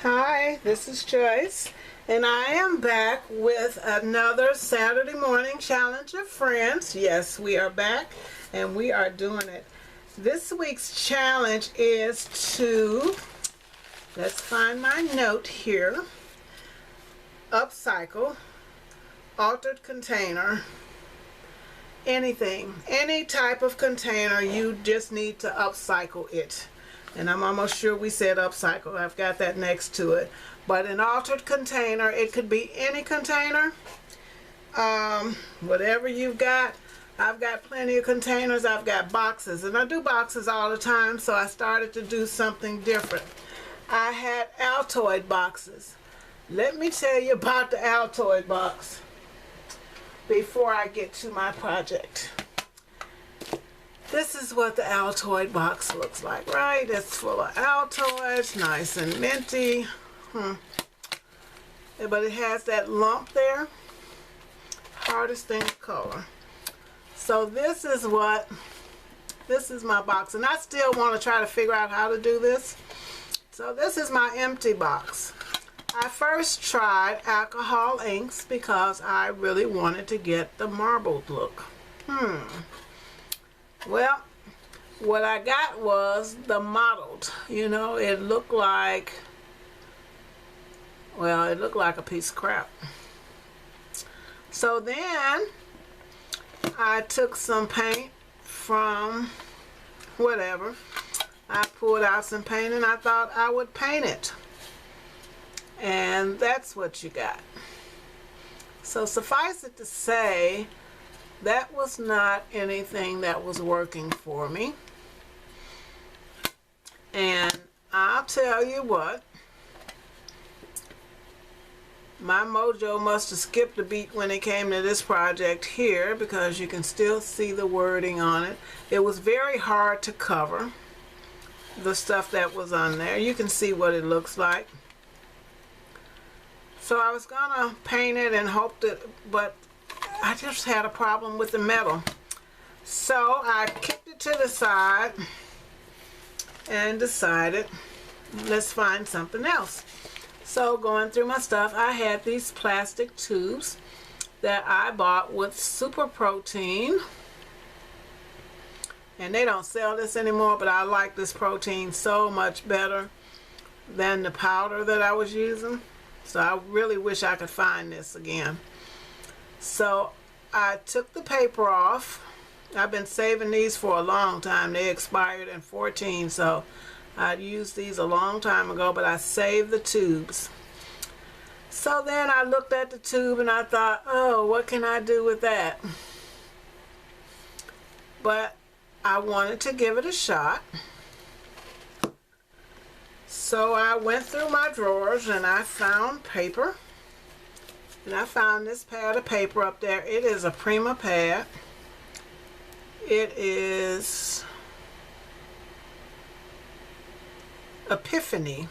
Hi, this is Joyce, and I am back with another Saturday morning challenge of friends. Yes, we are back, and we are doing it. This week's challenge is to, let's find my note here, upcycle, altered container, anything, any type of container, you just need to upcycle it. And I'm almost sure we said upcycle. I've got that next to it. But an altered container, it could be any container. Whatever you've got. I've got plenty of containers. I've got boxes. And I do boxes all the time, so I started to do something different. I had Altoid boxes. Let me tell you about the Altoid box before I get to my project. This is what the Altoid box looks like, right? It's full of Altoids, nice and minty. But it has that lump there. Hardest thing to color. So this is my box. And I still want to try to figure out how to do this. So this is my empty box. I first tried alcohol inks because I really wanted to get the marbled look. Well, what I got was the mottled. You know, it looked like, well, it looked like a piece of crap. So then I took some paint from whatever. I pulled out some paint and I thought I would paint it. And that's what you got. So suffice it to say, that was not anything that was working for me. And I'll tell you what, my mojo must have skipped a beat when it came to this project here, because you can still see the wording on it. It was very hard to cover the stuff that was on there. You can see what it looks like. So I was gonna paint it and hope that, but I just had a problem with the metal. So I kicked it to the side and decided, let's find something else. So going through my stuff, I had these plastic tubes that I bought with Super Protein. And they don't sell this anymore, but I like this protein so much better than the powder that I was using. So I really wish I could find this again. So I took the paper off. I've been saving these for a long time. They expired in 14, so I used these a long time ago, but I saved the tubes. So then I looked at the tube and I thought, oh, what can I do with that? But I wanted to give it a shot. So I went through my drawers and I found paper. And I found this pad of paper up there. It is a Prima pad. It is Epiphany.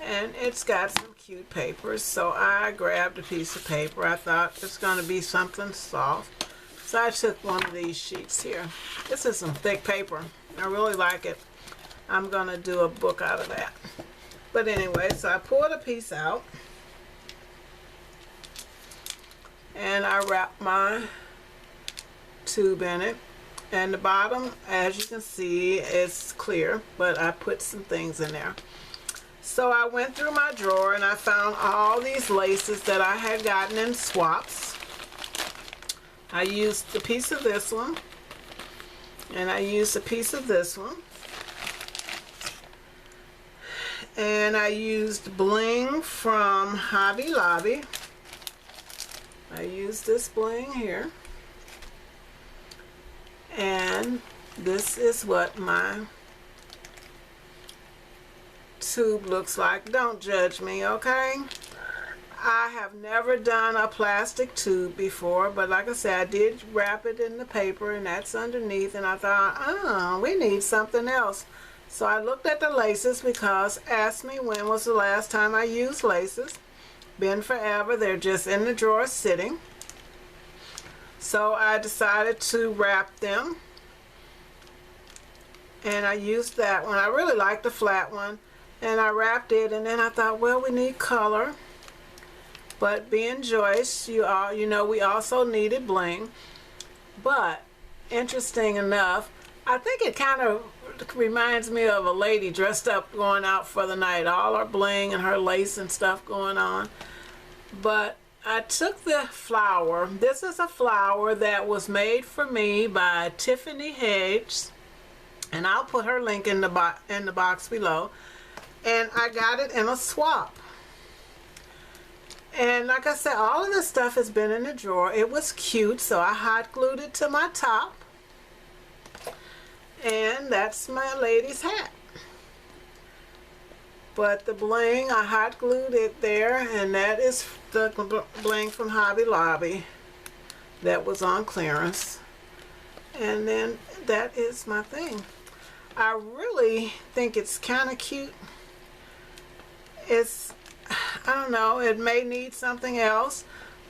And it's got some cute papers. So I grabbed a piece of paper. I thought it's going to be something soft. So I took one of these sheets here. This is some thick paper. I really like it. I'm going to do a book out of that. But anyway, so I pulled a piece out. And I wrapped my tube in it. And the bottom, as you can see, is clear. But I put some things in there. So I went through my drawer and I found all these laces that I had gotten in swaps. I used a piece of this one. And I used a piece of this one. And I used Bling from Hobby Lobby. I used this bling here. And this is what my tube looks like. Don't judge me, okay? I have never done a plastic tube before, but like I said, I did wrap it in the paper and that's underneath, and I thought, oh, we need something else. So I looked at the laces because asked me when was the last time I used laces. Been forever. They're just in the drawer sitting. So I decided to wrap them. And I used that one. I really like the flat one. and I wrapped it, and then I thought, well, we need color. But being Joyce, you know, we also needed bling. But interesting enough, I think it kind of reminds me of a lady dressed up going out for the night, all her bling and her lace and stuff going on. But I took the flower. This is a flower that was made for me by Tiffany Hedges, and I'll put her link in the box below. And I got it in a swap. And like I said, all of this stuff has been in the drawer. It was cute, so I hot glued it to my top. And that's my lady's hat. But the bling, I hot glued it there, and that is the bling from Hobby Lobby that was on clearance. And then that is my thing. I really think it's kind of cute. It's, I don't know, it may need something else,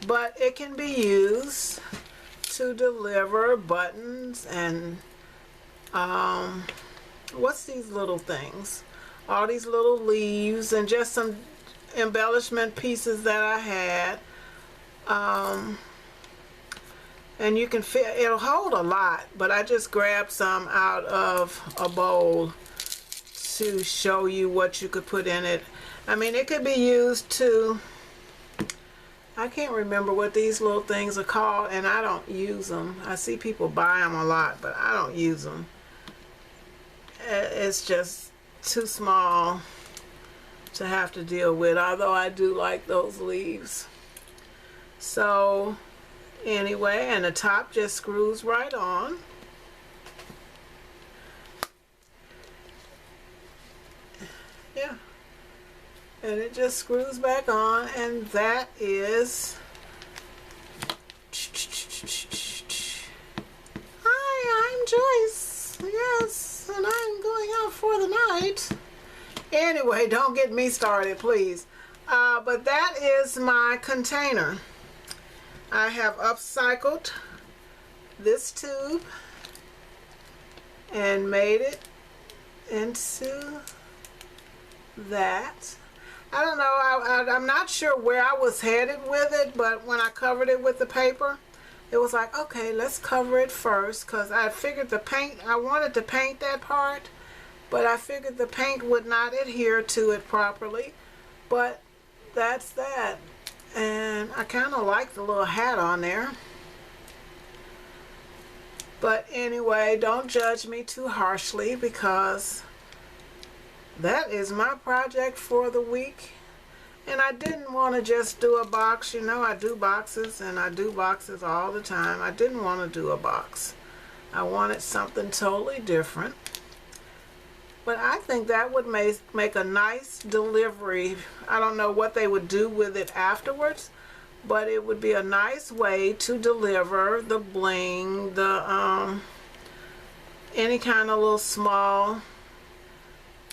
but it can be used to deliver buttons and what's these little things? All these little leaves and just some embellishment pieces that I had. And you can feel, it'll hold a lot, but I just grabbed some out of a bowl to show you what you could put in it. I mean, it could be used to, I can't remember what these little things are called, and I don't use them. I see people buy them a lot, but I don't use them. It's just too small to have to deal with, although I do like those leaves. So anyway, and the top just screws right on. Yeah, and it just screws back on, and that is, hi, I'm Joyce. Yes, and I'm going out for the night. Anyway, don't get me started, please. But that is my container. I have upcycled this tube and made it into that. I don't know, I'm not sure where I was headed with it, but when I covered it with the paper, it was like, okay, let's cover it first, because I figured the paint, I wanted to paint that part, but I figured the paint would not adhere to it properly. But that's that. And I kind of like the little hat on there. But anyway, don't judge me too harshly, because that is my project for the week. And I didn't want to just do a box. You know, I do boxes, and I do boxes all the time. I didn't want to do a box. I wanted something totally different. But I think that would make a nice delivery. I don't know what they would do with it afterwards, but it would be a nice way to deliver the bling, the any kind of little small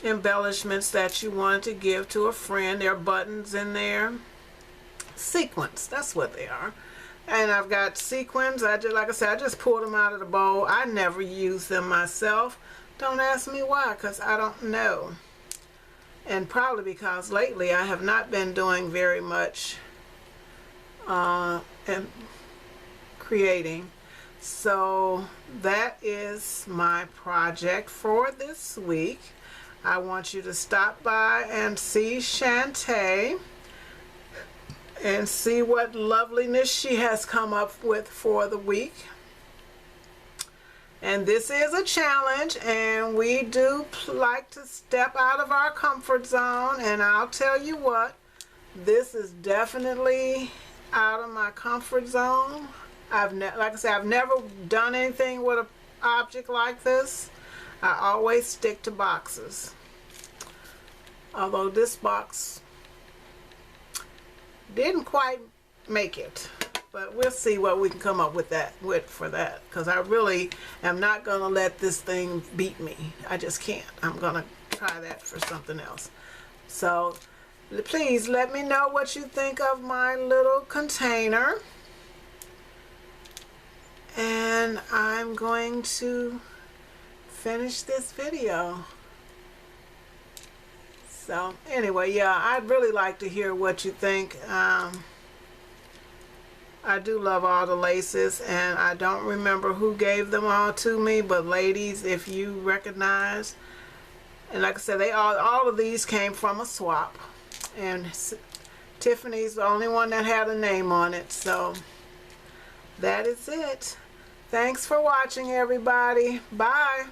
embellishments that you wanted to give to a friend. There are buttons in there. Sequins, that's what they are. And I've got sequins. Like I said, I just pulled them out of the bowl. I never use them myself. Don't ask me why, because I don't know. And probably because lately I have not been doing very much creating. So that is my project for this week. I want you to stop by and see Shanta and see what loveliness she has come up with for the week. And this is a challenge, and we do like to step out of our comfort zone, and I'll tell you what, this is definitely out of my comfort zone. Like I said, I've never done anything with an object like this. I always stick to boxes. Although this box didn't quite make it. But we'll see what we can come up with for that, because I really am not going to let this thing beat me. I just can't. I'm going to try that for something else. So please let me know what you think of my little container. And I'm going to finish this video. So anyway, yeah, I'd really like to hear what you think. I do love all the laces, and I don't remember who gave them all to me, but ladies, if you recognize, and like I said, all of these came from a swap, and Tiffany's the only one that had a name on it. So that is it. Thanks for watching, everybody. Bye.